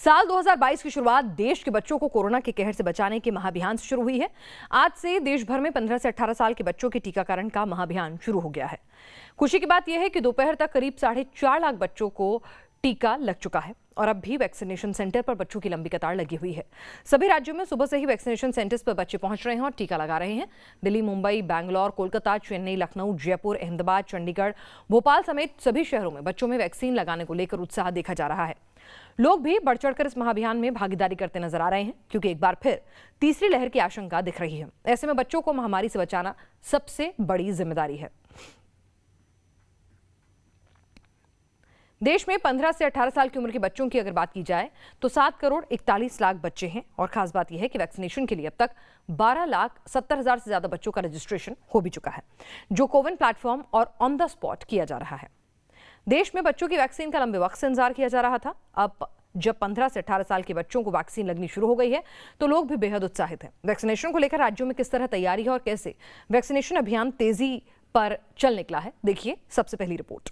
साल 2022 की शुरुआत देश के बच्चों को कोरोना के कहर से बचाने के महाअभियान से शुरू हुई है। आज से देश भर में 15 से 18 साल के बच्चों के टीकाकरण का महाअभियान शुरू हो गया है। खुशी की बात यह है कि दोपहर तक करीब 4.5 लाख बच्चों को टीका लग चुका है और अब भी वैक्सीनेशन सेंटर पर बच्चों की लंबी कतार लगी हुई है। सभी राज्यों में सुबह से ही वैक्सीनेशन सेंटर्स पर बच्चे पहुंच रहे हैं और टीका लगा रहे हैं। दिल्ली, मुंबई, बैंगलोर, कोलकाता, चेन्नई, लखनऊ, जयपुर, अहमदाबाद, चंडीगढ़, भोपाल समेत सभी शहरों में बच्चों में वैक्सीन लगाने को लेकर उत्साह देखा जा रहा है। लोग भी बढ़ चढ़कर इस महाअभियान में भागीदारी करते नजर आ रहे हैं, क्योंकि एक बार फिर तीसरी लहर की आशंका दिख रही है। ऐसे में बच्चों को महामारी से बचाना सबसे बड़ी जिम्मेदारी है। देश में 15 से 18 साल की उम्र के बच्चों की अगर बात की जाए तो 7 करोड़ 41 लाख बच्चे हैं और खास बात यह है कि वैक्सीनेशन के लिए अब तक 12,70,000 से ज्यादा बच्चों का रजिस्ट्रेशन हो भी चुका है, जो कोविन प्लेटफॉर्म और ऑन द स्पॉट किया जा रहा है। देश में बच्चों की वैक्सीन का लंबे वक्त से इंतजार किया जा रहा था। अब जब 15 से 18 साल के बच्चों को वैक्सीन लगनी शुरू हो गई है तो लोग भी बेहद उत्साहित हैं। वैक्सीनेशन को लेकर राज्यों में किस तरह तैयारी है और कैसे वैक्सीनेशन अभियान तेजी पर चल निकला है, देखिए सबसे पहली रिपोर्ट।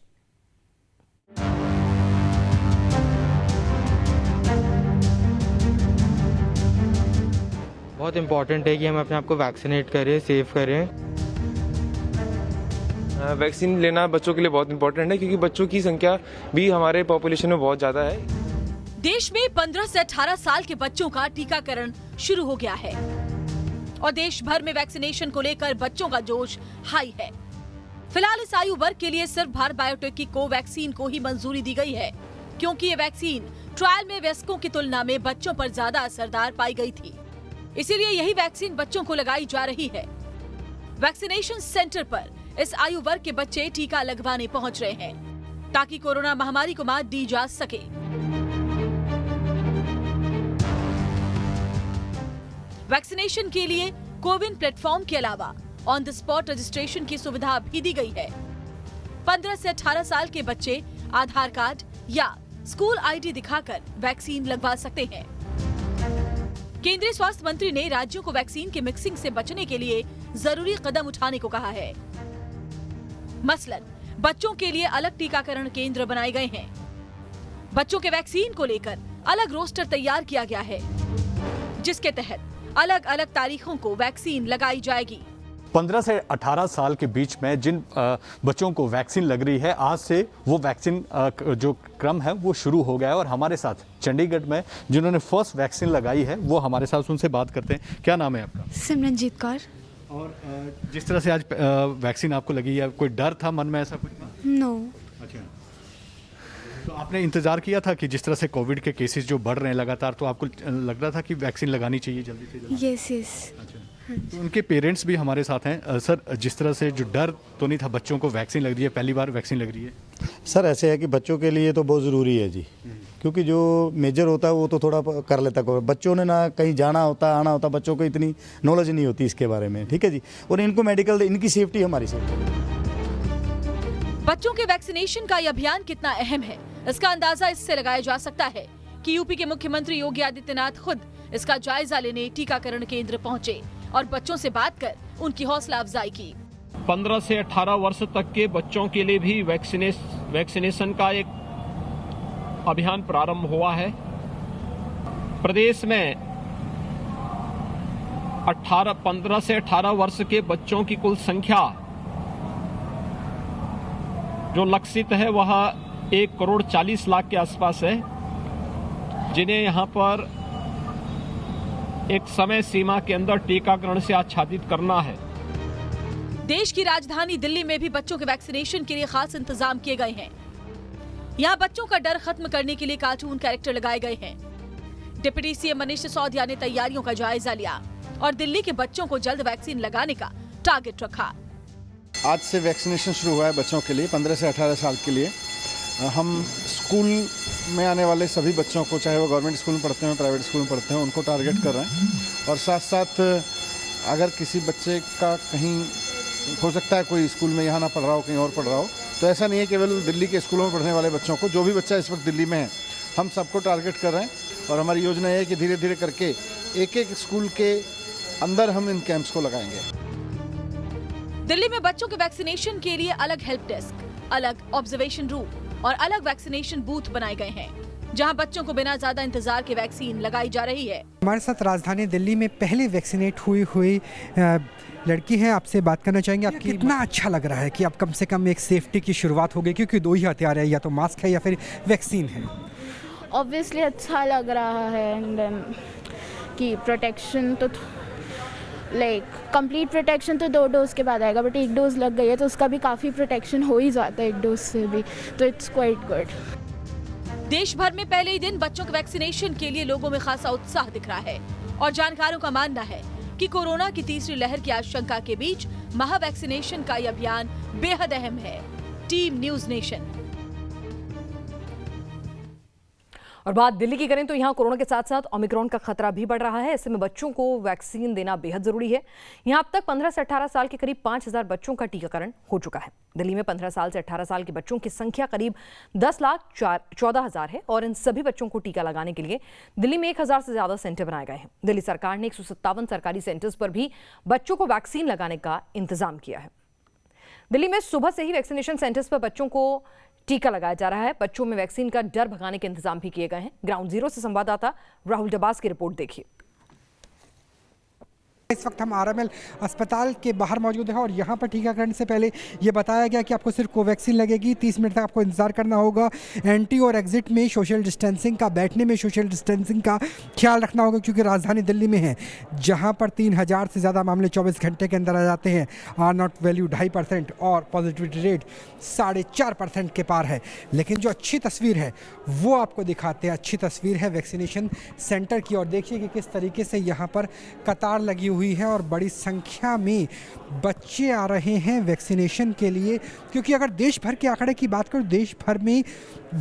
बहुत इम्पॉर्टेंट है कि हम अपने आप को वैक्सीनेट करें, सेफ करें। वैक्सीन लेना बच्चों के लिए बहुत इम्पोर्टेंट है, क्योंकि बच्चों की संख्या भी हमारे पॉपुलेशन में बहुत ज्यादा है। देश में 15 से 18 साल के बच्चों का टीकाकरण शुरू हो गया है और देश भर में वैक्सीनेशन को लेकर बच्चों का जोश हाई है। फिलहाल इस आयु वर्ग के लिए सिर्फ भारत बायोटेक की कोवैक्सीन को ही मंजूरी दी गई है, क्योंकि ये वैक्सीन ट्रायल में वयस्कों की तुलना में बच्चों पर ज्यादा असरदार पाई गई थी। इसीलिए यही वैक्सीन बच्चों को लगाई जा रही है। वैक्सीनेशन सेंटर पर इस आयु वर्ग के बच्चे टीका लगवाने पहुंच रहे हैं, ताकि कोरोना महामारी को मात दी जा सके। वैक्सीनेशन के लिए कोविन प्लेटफॉर्म के अलावा ऑन द स्पॉट रजिस्ट्रेशन की सुविधा भी दी गई है। 15 से 18 साल के बच्चे आधार कार्ड या स्कूल आईडी दिखाकर वैक्सीन लगवा सकते हैं। केंद्रीय स्वास्थ्य मंत्री ने राज्यों को वैक्सीन के मिक्सिंग से बचने के लिए जरूरी कदम उठाने को कहा है। मसलन बच्चों के लिए अलग टीकाकरण केंद्र बनाए गए हैं। बच्चों के वैक्सीन को लेकर अलग रोस्टर तैयार किया गया है, जिसके तहत अलग अलग तारीखों को वैक्सीन लगाई जाएगी। 15 से 18 साल के बीच में जिन बच्चों को वैक्सीन लग रही है, आज से वो वैक्सीन जो क्रम है वो शुरू हो गया है। और हमारे साथ चंडीगढ़ में जिन्होंने फर्स्ट वैक्सीन लगाई है वो हमारे साथ, उनसे बात करते हैं। क्या नाम है आपका? सिमरनजीत कौर। और जिस तरह से आज वैक्सीन आपको लगी है, कोई डर था मन में, ऐसा कुछ था? नो। अच्छा, तो आपने इंतजार किया था कि जिस तरह से कोविड के केसेस जो बढ़ रहे हैं लगातार, तो आपको लग रहा था कि वैक्सीन लगानी चाहिए जल्दी से जल्दी? Yes yes. अच्छा, तो उनके पेरेंट्स भी हमारे साथ हैं। सर, जिस तरह से जो डर तो नहीं था, बच्चों को वैक्सीन लग रही है, पहली बार वैक्सीन लग रही है? सर ऐसे है कि बच्चों के लिए तो बहुत ज़रूरी है जी, क्योंकि जो मेजर होता है वो तो थोड़ा कर लेता है। बच्चों ने ना कहीं जाना होता, आना होता, बच्चों को इतनी नॉलेज नहीं होती इसके बारे में, ठीक है जी। और इनको मेडिकल, इनकी सेफ्टी हमारी सेफ्टी। बच्चों के वैक्सीनेशन का यह अभियान कितना अहम है, इसका अंदाजा इससे लगाया जा सकता है कि यूपी के मुख्यमंत्री योगी आदित्यनाथ खुद इसका जायजा लेने टीकाकरण केंद्र पहुंचे और बच्चों से बात कर उनकी हौसला अफजाई की। 15 से 18 वर्ष तक के बच्चों के लिए भी वैक्सीनेशन का एक अभियान प्रारंभ हुआ है। प्रदेश में 15 से 18 वर्ष के बच्चों की कुल संख्या जो लक्षित है वह 1 करोड़ 40 लाख के आसपास है, जिन्हें यहां पर एक समय सीमा के अंदर टीकाकरण से आच्छादित करना है। देश की राजधानी दिल्ली में भी बच्चों के वैक्सीनेशन के लिए खास इंतजाम किए गए हैं। यहाँ बच्चों का डर खत्म करने के लिए कार्टून कैरेक्टर लगाए गए हैं। डिप्टी सीएम मनीष सिसोदिया ने तैयारियों का जायजा लिया और दिल्ली के बच्चों को जल्द वैक्सीन लगाने का टारगेट रखा। आज से वैक्सीनेशन शुरू हुआ है बच्चों के लिए, 15 से 18 साल के लिए। हम स्कूल में आने वाले सभी बच्चों को, चाहे वो गवर्नमेंट स्कूल में पढ़ते हैं, प्राइवेट स्कूल में पढ़ते हैं, उनको टारगेट कर रहे हैं। और साथ साथ अगर किसी बच्चे का कहीं हो सकता है कोई स्कूल में यहाँ ना पढ़ रहा हो, कहीं और पढ़ रहा हो, तो ऐसा नहीं है केवल दिल्ली के स्कूलों में पढ़ने वाले बच्चों को, जो भी बच्चा इस वक्त दिल्ली में है, हम सबको टारगेट कर रहे हैं। और हमारी योजना है कि धीरे धीरे करके एक एक स्कूल के अंदर हम इन कैंप्स को लगाएंगे। दिल्ली में बच्चों के वैक्सीनेशन के लिए अलग हेल्प डेस्क, अलग ऑब्जर्वेशन रूम और अलग वैक्सीनेशन बूथ बनाए गए हैं। जहां बच्चों को बिना ज्यादा इंतजार के वैक्सीन लगाई जा रही है। हमारे साथ राजधानी दिल्ली में पहले वैक्सीनेट हुई लड़की है, आपसे बात करना चाहेंगे। आपकी कितना अच्छा लग रहा है कि अब कम से कम एक सेफ्टी की शुरुआत हो गई, क्योंकि दो ही हथियार है, या तो मास्क है या फिर वैक्सीन है। ऑब्वियसली अच्छा लग रहा है एंड कि प्रोटेक्शन तो लाइक कंप्लीट प्रोटेक्शन तो 2 डोज के बाद आएगा, बट 1 डोज लग गई है तो उसका भी काफ़ी प्रोटेक्शन हो ही जाता है 1 डोज से भी, तो इट्स क्वाइट गुड। देश भर में पहले ही दिन बच्चों के वैक्सीनेशन के लिए लोगों में खासा उत्साह दिख रहा है और जानकारों का मानना है कि कोरोना की तीसरी लहर की आशंका के बीच महा वैक्सीनेशन का यह अभियान बेहद अहम है। Team news nation. और बात दिल्ली की करें तो यहाँ कोरोना के साथ साथ ओमिक्रॉन का खतरा भी बढ़ रहा है। ऐसे में बच्चों को वैक्सीन देना बेहद जरूरी है। यहाँ अब तक 15 से 18 साल के करीब 5000 बच्चों का टीकाकरण हो चुका है। दिल्ली में 15 साल से 18 साल के बच्चों की संख्या करीब 10,14,000 है और इन सभी बच्चों को टीका लगाने के लिए दिल्ली में 1000 से ज्यादा सेंटर बनाए गए हैं। दिल्ली सरकार ने 157 सरकारी सेंटर्स पर भी बच्चों को वैक्सीन लगाने का इंतजाम किया है। दिल्ली में सुबह से ही वैक्सीनेशन सेंटर्स पर बच्चों को टीका लगाया जा रहा है। बच्चों में वैक्सीन का डर भगाने के इंतजाम भी किए गए हैं। ग्राउंड जीरो से संवाददाता राहुल डबास की रिपोर्ट देखिए। इस वक्त हम आरएमएल अस्पताल के बाहर मौजूद हैं और यहाँ पर टीकाकरण से पहले ये बताया गया कि आपको सिर्फ कोवैक्सीन लगेगी। 30 मिनट तक आपको इंतजार करना होगा। एंट्री और एग्जिट में सोशल डिस्टेंसिंग का, बैठने में सोशल डिस्टेंसिंग का ख्याल रखना होगा, क्योंकि राजधानी दिल्ली में है जहाँ पर 3000 से ज़्यादा मामले 24 घंटे के अंदर आ जाते हैं। आर नॉट वैल्यू 2.5% और पॉजिटिविटी रेट 4.5% के पार है। लेकिन जो अच्छी तस्वीर है वो आपको दिखाते हैं। अच्छी तस्वीर है वैक्सीनेशन सेंटर की, और देखिए कि किस तरीके से यहाँ पर कतार लगी हुई है और बड़ी संख्या में बच्चे आ रहे हैं वैक्सीनेशन के लिए। क्योंकि अगर देश भर के आंकड़े की बात करूं, देश भर में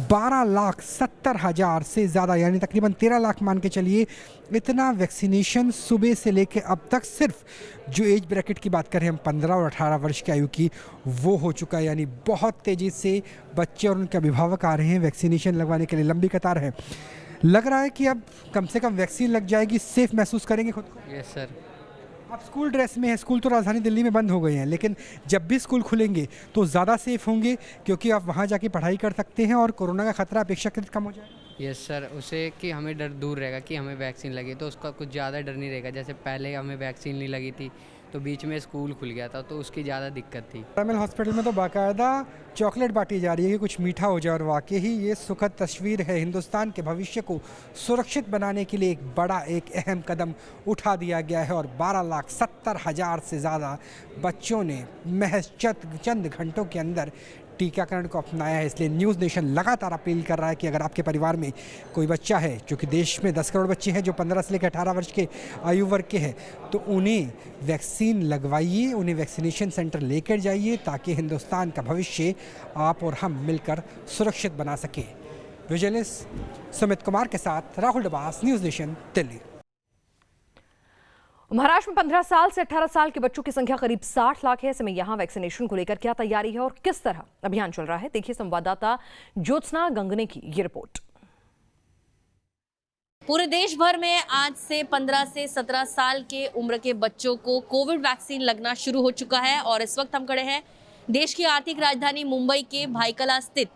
12,70,000 से ज़्यादा, यानी तकरीबन 13 लाख मान के चलिए, इतना वैक्सीनेशन सुबह से लेकर अब तक सिर्फ जो एज ब्रैकेट की बात करें हम 15 और 18 वर्ष की आयु की, वो हो चुका है। यानी बहुत तेज़ी से बच्चे और उनके अभिभावक आ रहे हैं वैक्सीनेशन लगवाने के लिए। लंबी कतार है। लग रहा है कि अब कम से कम वैक्सीन लग जाएगी, सेफ महसूस करेंगे खुद को। Yes sir. आप स्कूल ड्रेस में हैं। स्कूल तो राजधानी दिल्ली में बंद हो गए हैं, लेकिन जब भी स्कूल खुलेंगे तो ज़्यादा सेफ होंगे, क्योंकि आप वहाँ जाके पढ़ाई कर सकते हैं और कोरोना का खतरा अपेक्षाकृत कम हो जाएगा। यस सर, उससे कि हमें डर दूर रहेगा कि हमें वैक्सीन लगी, तो उसका कुछ ज़्यादा डर नहीं रहेगा। जैसे पहले हमें वैक्सीन नहीं लगी थी तो बीच में स्कूल खुल गया था, तो उसकी ज़्यादा दिक्कत थी। आरएमएल हॉस्पिटल में तो बाकायदा चॉकलेट बांटी जा रही है कि कुछ मीठा हो जाए, और वाकई ही ये सुखद तस्वीर है। हिंदुस्तान के भविष्य को सुरक्षित बनाने के लिए एक अहम कदम उठा दिया गया है और 12,70,000 से ज़्यादा बच्चों ने महज चंद घंटों के अंदर टीकाकरण को अपनाया है। इसलिए न्यूज़ नेशन लगातार अपील कर रहा है कि अगर आपके परिवार में कोई बच्चा है, क्योंकि देश में 10 करोड़ बच्चे हैं जो 15 से लेकर 18 वर्ष के आयु वर्ग के हैं, तो उन्हें वैक्सीन लगवाइए, उन्हें वैक्सीनेशन सेंटर लेकर जाइए, ताकि हिंदुस्तान का भविष्य आप और हम मिलकर सुरक्षित बना सकें। विजिलेंस सुमित कुमार के साथ राहुल डबास, न्यूज़ नेशन, दिल्ली। महाराष्ट्र में 15 साल से 18 साल के बच्चों की संख्या करीब 60 लाख है। ऐसे में यहाँ वैक्सीनेशन को लेकर क्या तैयारी है और किस तरह अभियान चल रहा है, देखिए संवाददाता ज्योत्सना गंगने की ये रिपोर्ट। पूरे देश भर में आज से 15 से 17 साल के उम्र के बच्चों को कोविड वैक्सीन लगना शुरू हो चुका है और इस वक्त हम खड़े हैं देश की आर्थिक राजधानी मुंबई के भाईकला स्थित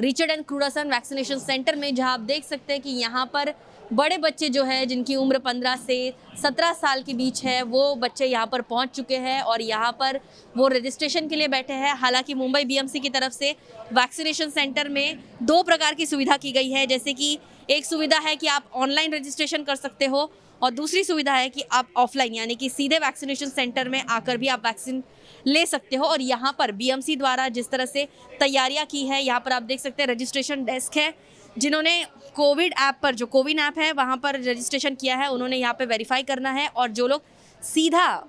रिचर्ड एंड क्रूडसन वैक्सीनेशन सेंटर में, जहां आप देख सकते हैं कि यहाँ पर बड़े बच्चे जो है जिनकी उम्र 15 से 17 साल के बीच है, वो बच्चे यहाँ पर पहुँच चुके हैं और यहाँ पर वो रजिस्ट्रेशन के लिए बैठे हैं। हालांकि मुंबई बीएमसी की तरफ से वैक्सीनेशन सेंटर में 2 प्रकार की सुविधा की गई है। जैसे कि एक सुविधा है कि आप ऑनलाइन रजिस्ट्रेशन कर सकते हो और दूसरी सुविधा है कि आप ऑफलाइन, यानी कि सीधे वैक्सीनेशन सेंटर में आकर भी आप वैक्सीन ले सकते हो। और यहाँ पर बीएमसी द्वारा जिस तरह से तैयारियाँ की है, यहाँ पर आप देख सकते हैं रजिस्ट्रेशन डेस्क है, जिन्होंने कोविड ऐप पर, जो कोविन ऐप है वहाँ पर रजिस्ट्रेशन किया है, उन्होंने यहाँ पे वेरीफाई करना है। और जो लोग सीधा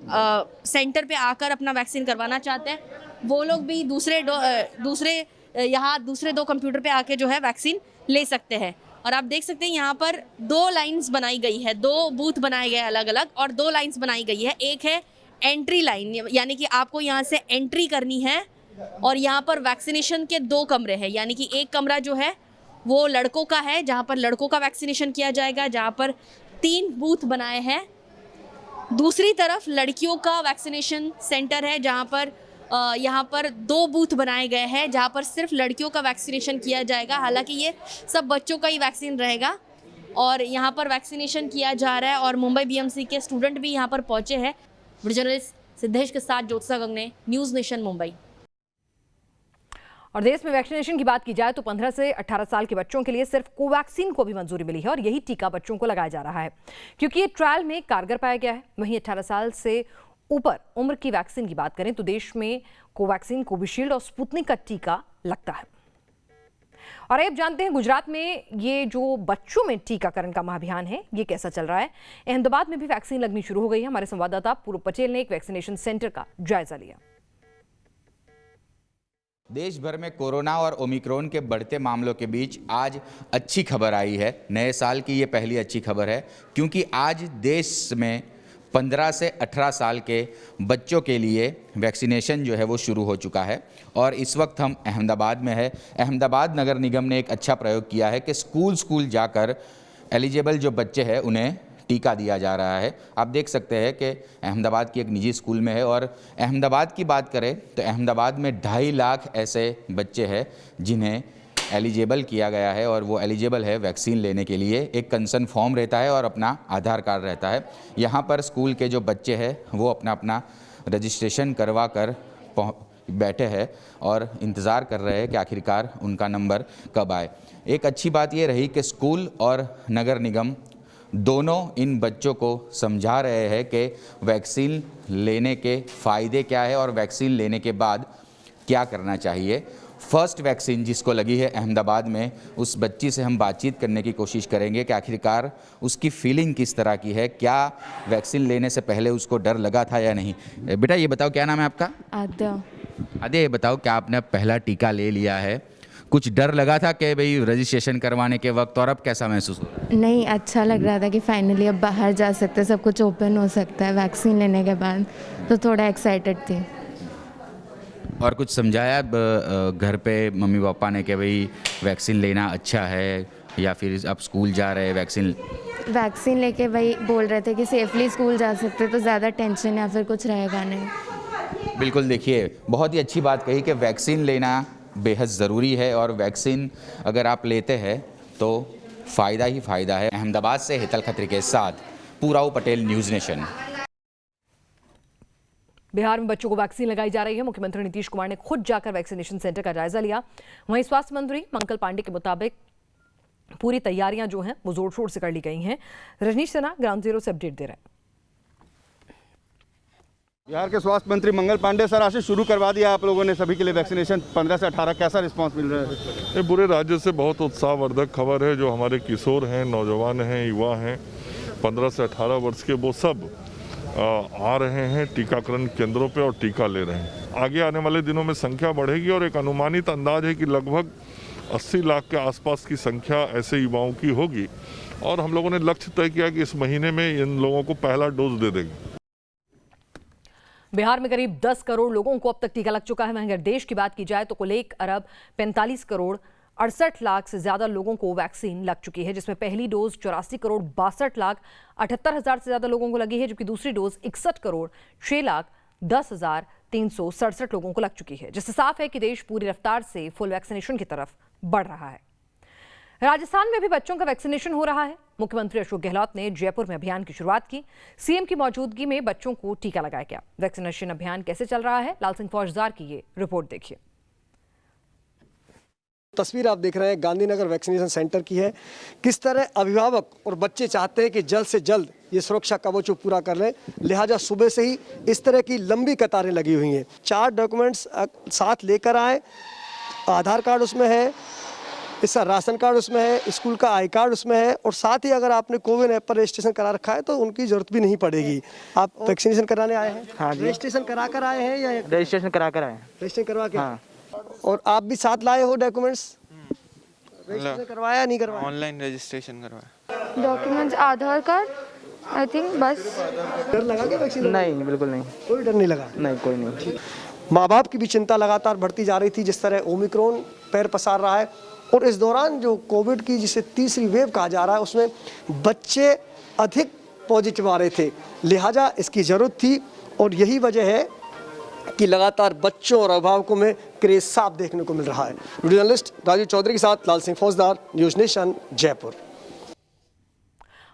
सेंटर पे आकर अपना वैक्सीन करवाना चाहते हैं, वो लोग भी दूसरे 2 कंप्यूटर पे आके जो है वैक्सीन ले सकते हैं। और आप देख सकते हैं यहाँ पर 2 लाइन्स बनाई गई है, 2 बूथ बनाए गए अलग अलग, और 2 लाइन्स बनाई गई है। एक है एंट्री लाइन, यानी कि आपको यहाँ से एंट्री करनी है, और यहाँ पर वैक्सीनेशन के 2 कमरे हैं, यानी कि एक कमरा जो है वो लड़कों का है, जहाँ पर लड़कों का वैक्सीनेशन किया जाएगा, जहाँ पर 3 बूथ बनाए हैं। दूसरी तरफ लड़कियों का वैक्सीनेशन सेंटर है, जहाँ पर यहाँ पर 2 बूथ बनाए गए हैं जहाँ पर सिर्फ लड़कियों का वैक्सीनेशन किया जाएगा। हालांकि ये सब बच्चों का ही वैक्सीन रहेगा और यहाँ पर वैक्सीनेशन किया जा रहा है और मुंबई बीएमसी के स्टूडेंट भी यहाँ पर पहुँचे हैं। जर्नलिस्ट सिद्धेश के साथ ज्योत्सना गंगने, न्यूज़ नेशन मुंबई। और देश में वैक्सीनेशन की बात की जाए तो 15 से 18 साल के बच्चों के लिए सिर्फ कोवैक्सीन को भी मंजूरी मिली है और यही टीका बच्चों को लगाया जा रहा है क्योंकि ये ट्रायल में कारगर पाया गया है। वहीं 18 साल से ऊपर उम्र की वैक्सीन की बात करें तो देश में कोवैक्सीन, कोविशील्ड और स्पुतनिक का टीका लगता है। और अब जानते हैं गुजरात में ये जो बच्चों में टीकाकरण का महाअभियान है ये कैसा चल रहा है। अहमदाबाद में भी वैक्सीन लगनी शुरू हो गई है। हमारे संवाददाता पूर्व पटेल ने एक वैक्सीनेशन सेंटर का जायजा लिया। देश भर में कोरोना और ओमिक्रॉन के बढ़ते मामलों के बीच आज अच्छी खबर आई है। नए साल की ये पहली अच्छी खबर है क्योंकि आज देश में 15 से 18 साल के बच्चों के लिए वैक्सीनेशन जो है वो शुरू हो चुका है। और इस वक्त हम अहमदाबाद में है। अहमदाबाद नगर निगम ने एक अच्छा प्रयोग किया है कि स्कूल जाकर एलिजिबल जो बच्चे हैं उन्हें टीका दिया जा रहा है। आप देख सकते हैं कि अहमदाबाद की एक निजी स्कूल में है और अहमदाबाद की बात करें तो अहमदाबाद में 2.5 लाख ऐसे बच्चे हैं जिन्हें एलिजिबल किया गया है और वो एलिजिबल है वैक्सीन लेने के लिए। एक कंसर्न फॉर्म रहता है और अपना आधार कार्ड रहता है। यहाँ पर स्कूल के जो बच्चे हैं वो अपना रजिस्ट्रेशन करवा कर बैठे हैं और इंतज़ार कर रहे हैं कि आखिरकार उनका नंबर कब आए। एक अच्छी बात ये रही कि स्कूल और नगर निगम दोनों इन बच्चों को समझा रहे हैं कि वैक्सीन लेने के फ़ायदे क्या है और वैक्सीन लेने के बाद क्या करना चाहिए। फर्स्ट वैक्सीन जिसको लगी है अहमदाबाद में, उस बच्ची से हम बातचीत करने की कोशिश करेंगे कि आखिरकार उसकी फीलिंग किस तरह की है, क्या वैक्सीन लेने से पहले उसको डर लगा था या नहीं। बेटा ये बताओ, क्या नाम है आपका? आद्या। ये बताओ, क्या आपने पहला टीका ले लिया है? कुछ डर लगा था कि भाई रजिस्ट्रेशन करवाने के वक्त, और अब कैसा महसूस हो रहा है? नहीं, अच्छा लग रहा था कि फाइनली अब बाहर जा सकते, सब कुछ ओपन हो सकता है वैक्सीन लेने के बाद, तो थोड़ा एक्साइटेड थी। और कुछ समझाया घर पे मम्मी पापा ने कि भाई वैक्सीन लेना अच्छा है, या फिर आप स्कूल जा रहे हैं वैक्सीन लेके वही बोल रहे थे कि सेफली स्कूल जा सकते तो ज़्यादा टेंशन या फिर कुछ रहेगा नहीं। बिल्कुल, देखिए बहुत ही अच्छी बात कही कि वैक्सीन लेना बेहद ज़रूरी है और वैक्सीन अगर आप लेते हैं तो फ़ायदा ही फ़ायदा है। अहमदाबाद से हेतल खत्री के साथ पूराव पटेल, न्यूज़ नेशन। बिहार में बच्चों को वैक्सीन लगाई जा रही है। मुख्यमंत्री नीतीश कुमार ने खुद जाकर वैक्सीनेशन सेंटर का जायजा लिया। वहीं स्वास्थ्य मंत्री मंगल पांडे के मुताबिक पूरी तैयारियां जो हैं वो जोर शोर से कर ली गई हैं। रजनीश सिन्हा ग्राउंड जीरो से अपडेट दे रहे हैं। बिहार के स्वास्थ्य मंत्री मंगल पांडे सर, आज से शुरू करवा दिया आप लोगों ने सभी के लिए वैक्सीनेशन 15 से 18, कैसा रिस्पांस मिल रहा है? ये पूरे राज्य से बहुत उत्साहवर्धक खबर है। जो हमारे किशोर हैं, नौजवान हैं, युवा हैं, 15 से 18 वर्ष के, वो सब आ रहे हैं टीकाकरण केंद्रों पे और टीका ले रहे हैं। आगे आने वाले दिनों में संख्या बढ़ेगी और एक अनुमानित अंदाज है कि लगभग 80 लाख के आसपास की संख्या ऐसे युवाओं की होगी और हम लोगों ने लक्ष्य तय किया कि इस महीने में इन लोगों को पहला डोज दे देंगे। बिहार में करीब 10 करोड़ लोगों को अब तक टीका लग चुका है। वहीं अगर देश की बात की जाए तो कुल 1 अरब 45 करोड़ 68 लाख से ज्यादा लोगों को वैक्सीन लग चुकी है, जिसमें पहली डोज 84 करोड़ 62 लाख 78 हजार से ज्यादा लोगों को लगी है, जबकि दूसरी डोज 61 करोड़ 6 लाख 10 हजार 367 लोगों को लग चुकी है, जिससे साफ है कि देश पूरी रफ्तार से फुल वैक्सीनेशन की तरफ बढ़ रहा है। राजस्थान में भी बच्चों का वैक्सीनेशन हो रहा है। मुख्यमंत्री अशोक गहलोत ने जयपुर में अभियान की शुरुआत की। सीएम की मौजूदगी में बच्चों को टीका लगाया गया। वैक्सीनेशन अभियान कैसे चल रहा है, लाल सिंह फौजदार की ये रिपोर्ट देखिए। तस्वीर आप देख रहे हैं गांधीनगर वैक्सीनेशन सेंटर की है। किस तरह अभिभावक और बच्चे चाहते हैं कि जल्द से जल्द ये सुरक्षा कवच पूरा कर लें, लिहाजा सुबह से ही इस तरह की लंबी कतारें लगी हुई हैं। 4 डॉक्यूमेंट्स साथ लेकर आए। आधार कार्ड उसमें है, इसका राशन कार्ड उसमें है, स्कूल का आई कार्ड उसमें है, और साथ ही अगर आपने कोविन ऐप पर रजिस्ट्रेशन करा रखा है तो उनकी जरूरत भी नहीं पड़ेगी। आप वैक्सीनेशन कराने आए हैं? हाँ जी। रजिस्ट्रेशन करा कर आए हैं या रजिस्ट्रेशन करा कर आए हैं? रजिस्ट्रेशन करवा के। हाँ। और आप भी साथ लाए हो डॉक्यूमेंट्स? रजिस्ट्रेशन करवाया नहीं करवाया? ऑनलाइन रजिस्ट्रेशन करवाया। Documents Aadhaar card, I think बस। डर लगा क्या वैक्सीन? नहीं, बिल्कुल नहीं, कोई डर नहीं लगा? नहीं, कोई नहीं। माँ बाप की भी चिंता लगातार बढ़ती जा रही थी जिस तरह ओमिक्रॉन पैर पसार रहा है, और इस दौरान जो कोविड की जिसे तीसरी वेव कहा जा रहा है उसमें बच्चे अधिक पॉजिटिव आ रहे थे, लिहाजा इसकी ज़रूरत थी। और यही वजह है कि लगातार बच्चों और अभिभावकों में क्रेज साफ देखने को मिल रहा है। वीडियो जर्नलिस्ट राजू चौधरी के साथ लाल सिंह फौजदार, न्यूज़ नेशन, जयपुर।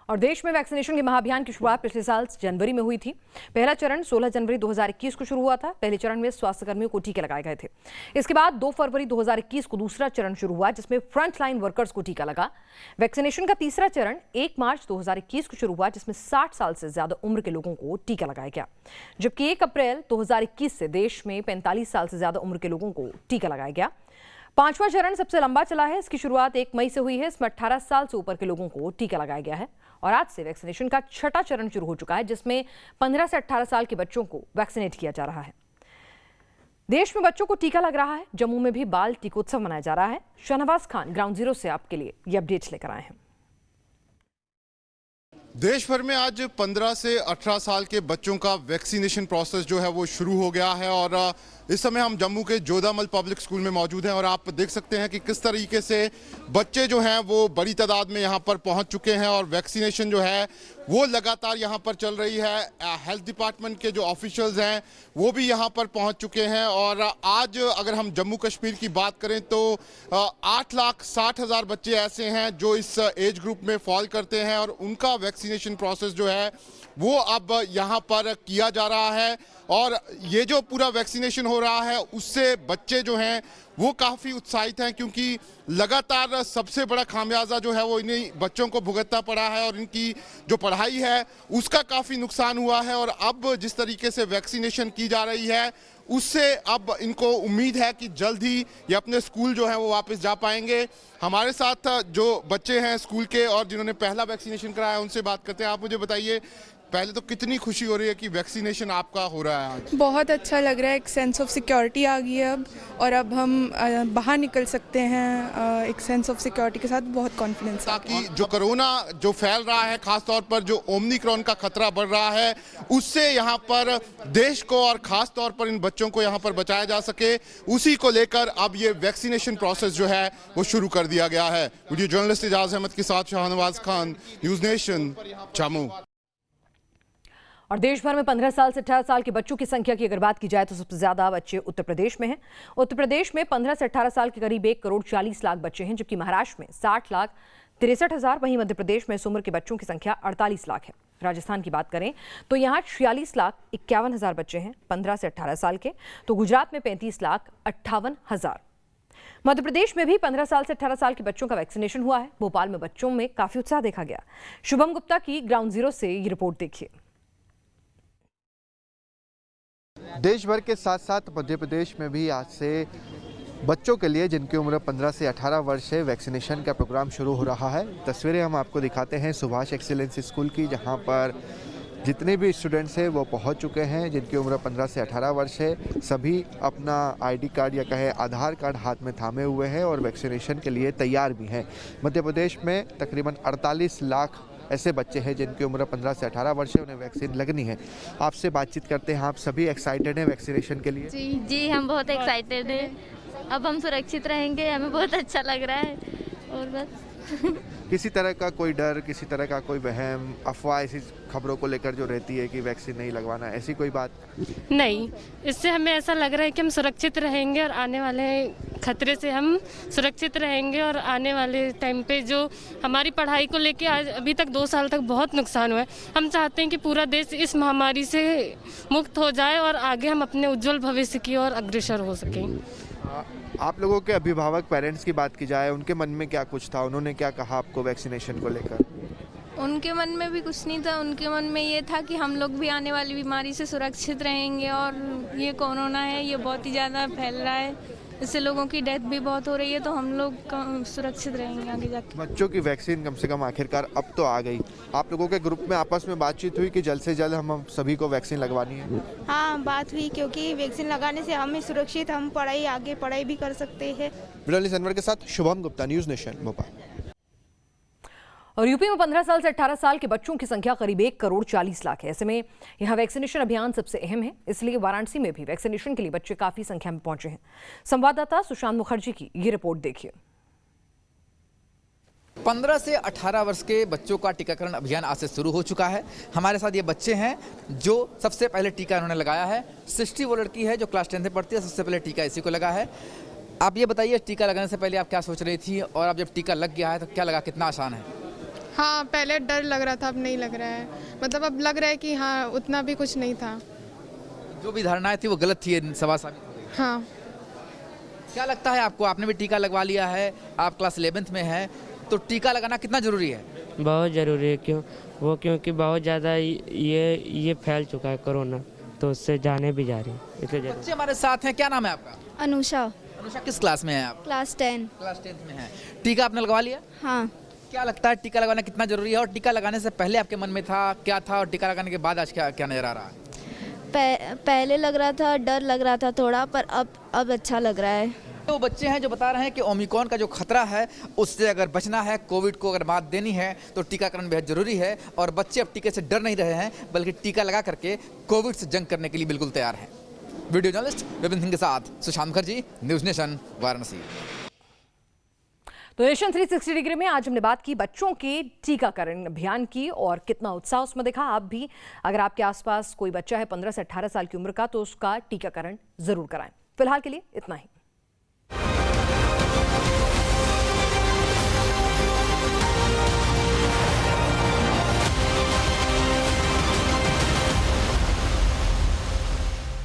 और देश में वैक्सीनेशन के महाअभियान की शुरुआत पिछले साल जनवरी में हुई थी। पहला चरण 16 जनवरी 2021 को शुरू हुआ था। पहले चरण में स्वास्थ्य कर्मियों को टीके लगाए गए थे। इसके बाद 2 फरवरी 2021 को दूसरा चरण शुरू हुआ, जिसमें फ्रंट लाइन वर्कर्स को टीका लगा। वैक्सीनेशन का तीसरा चरण 1 मार्च 2021 को शुरू हुआ, जिसमें 60 साल से ज्यादा उम्र के लोगों को टीका लगाया गया, जबकि 1 अप्रैल 2021 से देश में 45 साल से ज्यादा उम्र के लोगों को टीका लगाया गया। 5वां चरण सबसे लंबा चला है। इसकी शुरुआत 1 मई से हुई है। इसमें 18 साल से ऊपर के लोगों को टीका लगाया गया है और आज से वैक्सीनेशन का 6वां चरण शुरू हो चुका है, जिसमें 15 से 18 साल के बच्चों को वैक्सीनेट किया जा रहा है। देश में बच्चों को टीका लग रहा है। जम्मू में भी बाल टीकोत्सव मनाया जा रहा है। शहनवाज खान ग्राउंड जीरो से आपके लिए ये अपडेट्स लेकर आए हैं। देश भर में आज 15 से 18 साल के बच्चों का वैक्सीनेशन प्रोसेस जो है वो शुरू हो गया है और इस समय हम जम्मू के जोधामल पब्लिक स्कूल में मौजूद हैं और आप देख सकते हैं कि किस तरीके से बच्चे जो हैं वो बड़ी तादाद में यहाँ पर पहुँच चुके हैं और वैक्सीनेशन जो है वो लगातार यहाँ पर चल रही है। हेल्थ डिपार्टमेंट के जो ऑफिशियल्स हैं वो भी यहाँ पर पहुँच चुके हैं और आज अगर हम जम्मू कश्मीर की बात करें तो 8,60,000 बच्चे ऐसे हैं जो इस एज ग्रुप में फॉल करते हैं और उनका वैक्सीनेशन प्रोसेस जो है वो अब यहाँ पर किया जा रहा है। और ये जो पूरा वैक्सीनेशन हो रहा है उससे बच्चे जो हैं वो काफ़ी उत्साहित हैं, क्योंकि लगातार सबसे बड़ा खामियाजा जो है वो इन्हीं बच्चों को भुगतना पड़ा है और इनकी जो पढ़ाई है उसका काफ़ी नुकसान हुआ है। और अब जिस तरीके से वैक्सीनेशन की जा रही है उससे अब इनको उम्मीद है कि जल्द ही ये अपने स्कूल जो है वो वापस जा पाएंगे। हमारे साथ जो बच्चे हैं स्कूल के और जिन्होंने पहला वैक्सीनेशन कराया है उनसे बात करते हैं। आप मुझे बताइए, पहले तो कितनी खुशी हो रही है कि वैक्सीनेशन आपका हो रहा है आज? बहुत अच्छा लग रहा है। एक सेंस ऑफ सिक्योरिटी आ गई है अब, और अब हम बाहर निकल सकते हैं एक सेंस ऑफ सिक्योरिटी के साथ। बहुत कॉन्फिडेंस। ताकि जो कोरोना जो फैल रहा है, खासतौर पर जो ओमिक्रॉन का खतरा बढ़ रहा है, उससे यहाँ पर देश को और खास तौर पर इन बच्चों को यहाँ पर बचाया जा सके, उसी को लेकर अब ये वैक्सीनेशन प्रोसेस जो है वो शुरू कर दिया गया है। वीडियो जर्नलिस्ट इजाज अहमद के साथ शाहनवाज खान, न्यूज़ नेशन, जम्मू। और देश भर में 15 साल से 18 साल के बच्चों की संख्या की अगर बात की जाए तो सबसे ज्यादा बच्चे उत्तर प्रदेश में हैं। उत्तर प्रदेश में 15 से 18 साल के करीब 1 करोड़ 40 लाख बच्चे हैं, जबकि महाराष्ट्र में 60,63,000। वहीं मध्य प्रदेश में इस उम्र के बच्चों की संख्या 48 लाख है। राजस्थान की बात करें तो यहाँ 46,51,000 बच्चे हैं 15 से 18 साल के, तो गुजरात में 35,58,000। मध्य प्रदेश में भी 15 साल से 18 साल के बच्चों का वैक्सीनेशन हुआ है। भोपाल में बच्चों में काफी उत्साह देखा गया। शुभम गुप्ता की ग्राउंड जीरो से ये रिपोर्ट देखिए। देश भर के साथ साथ मध्य प्रदेश में भी आज से बच्चों के लिए जिनकी उम्र 15 से 18 वर्ष है वैक्सीनेशन का प्रोग्राम शुरू हो रहा है। तस्वीरें हम आपको दिखाते हैं सुभाष एक्सीलेंस स्कूल की, जहां पर जितने भी स्टूडेंट्स हैं वो पहुंच चुके हैं जिनकी उम्र 15 से 18 वर्ष है। सभी अपना आईडी कार्ड या कहे आधार कार्ड हाथ में थामे हुए हैं और वैक्सीनेशन के लिए तैयार भी हैं। मध्य प्रदेश में तकरीबन 48 लाख ऐसे बच्चे हैं जिनकी उम्र 15 से 18 वर्ष है, उन्हें वैक्सीन लगनी है। आपसे बातचीत करते हैं। आप सभी एक्साइटेड हैं वैक्सीनेशन के लिए? जी हम बहुत एक्साइटेड हैं। अब हम सुरक्षित रहेंगे, हमें बहुत अच्छा लग रहा है। और बस किसी तरह का कोई डर, किसी तरह का कोई वहम, अफवाह ऐसी खबरों को लेकर जो रहती है कि वैक्सीन नहीं लगवाना, ऐसी कोई बात नहीं? इससे हमें ऐसा लग रहा है कि हम सुरक्षित रहेंगे और आने वाले खतरे से हम सुरक्षित रहेंगे। और आने वाले टाइम पे जो हमारी पढ़ाई को लेके आज अभी तक 2 साल तक बहुत नुकसान हुआ है, हम चाहते हैं कि पूरा देश इस महामारी से मुक्त हो जाए और आगे हम अपने उज्जवल भविष्य की ओर अग्रसर हो सकें। आप लोगों के अभिभावक पेरेंट्स की बात की जाए, उनके मन में क्या कुछ था? उन्होंने क्या कहा आपको वैक्सीनेशन को लेकर? उनके मन में भी कुछ नहीं था। उनके मन में ये था कि हम लोग भी आने वाली बीमारी से सुरक्षित रहेंगे। और ये कोरोना है, ये बहुत ही ज़्यादा फैल रहा है, इससे लोगों की डेथ भी बहुत हो रही है, तो हम लोग सुरक्षित रहेंगे आगे जाके। बच्चों की वैक्सीन कम से कम आखिरकार अब तो आ गई। आप लोगों के ग्रुप में आपस में बातचीत हुई कि जल्द से जल्द हम सभी को वैक्सीन लगवानी है? हाँ, बात हुई, क्योंकि वैक्सीन लगाने से हमें सुरक्षित, हम आगे पढ़ाई भी कर सकते हैं। वीडियो अनवर के साथ शुभम गुप्ता, न्यूज़ नेशन, भोपाल। और यूपी में 15 साल से 18 साल के बच्चों की संख्या करीब 1 करोड़ 40 लाख है। ऐसे में यहाँ वैक्सीनेशन अभियान सबसे अहम है, इसलिए वाराणसी में भी वैक्सीनेशन के लिए बच्चे काफी संख्या में पहुंचे हैं। संवाददाता सुशांत मुखर्जी की ये रिपोर्ट देखिए। 15 से 18 वर्ष के बच्चों का टीकाकरण अभियान आज से शुरू हो चुका है। हमारे साथ ये बच्चे हैं जो सबसे पहले टीका उन्होंने लगाया है। सृष्टि वो लड़की है जो क्लास 10 में पढ़ती है, सबसे पहले टीका इसी को लगा है। आप ये बताइए, टीका लगाने से पहले आप क्या सोच रही थी और अब जब टीका लग गया है तो क्या लगा, कितना आसान है? हाँ, पहले डर लग रहा था, अब नहीं लग रहा है। मतलब अब लग रहा है कि हाँ, उतना भी कुछ नहीं था। जो भी धारणाएं थी वो गलत थी, सवा साबित हो गई। हाँ। क्या लगता है आपको, आपने भी टीका लगवा लिया है, आप क्लास 11th में हैं, तो टीका लगाना कितना जरूरी है? बहुत ज़रूरी है। क्योंकि बहुत ज़्यादा ये फैल चुका है कोरोना, तो उससे जाने भी जा रही है, इसलिए बच्चे हमारे साथ हैं। क्या नाम है आपका? अनुषा। अनुषा, किस क्लास में है आप? क्लास 10। क्लास 10th में है। टीका आपने लगवा लिया? हाँ। क्या लगता है टीका लगाना कितना जरूरी है, और टीका लगाने से पहले आपके मन में था क्या था, और टीका लगाने के बाद आज क्या नजर आ रहा है? पहले लग रहा था, डर लग रहा था थोड़ा, पर अब अच्छा लग रहा है। तो बच्चे हैं जो बता रहे हैं कि ओमिक्रॉन का जो खतरा है उससे अगर बचना है, कोविड को अगर मात देनी है तो टीकाकरण बेहद जरूरी है, और बच्चे अब टीके से डर नहीं रहे हैं बल्कि टीका लगा करके कोविड से जंग करने के लिए बिल्कुल तैयार हैं। वीडियो जर्नलिस्ट विपिन सिंह के साथ सुशांत मुखर्जी, न्यूज़ नेशन, वाराणसी। तो नेशन 360 डिग्री में आज हमने बात की बच्चों के टीकाकरण अभियान की और कितना उत्साह उसमें देखा। आप भी, अगर आपके आसपास कोई बच्चा है 15 से 18 साल की उम्र का, तो उसका टीकाकरण जरूर कराएं। फिलहाल के लिए इतना ही।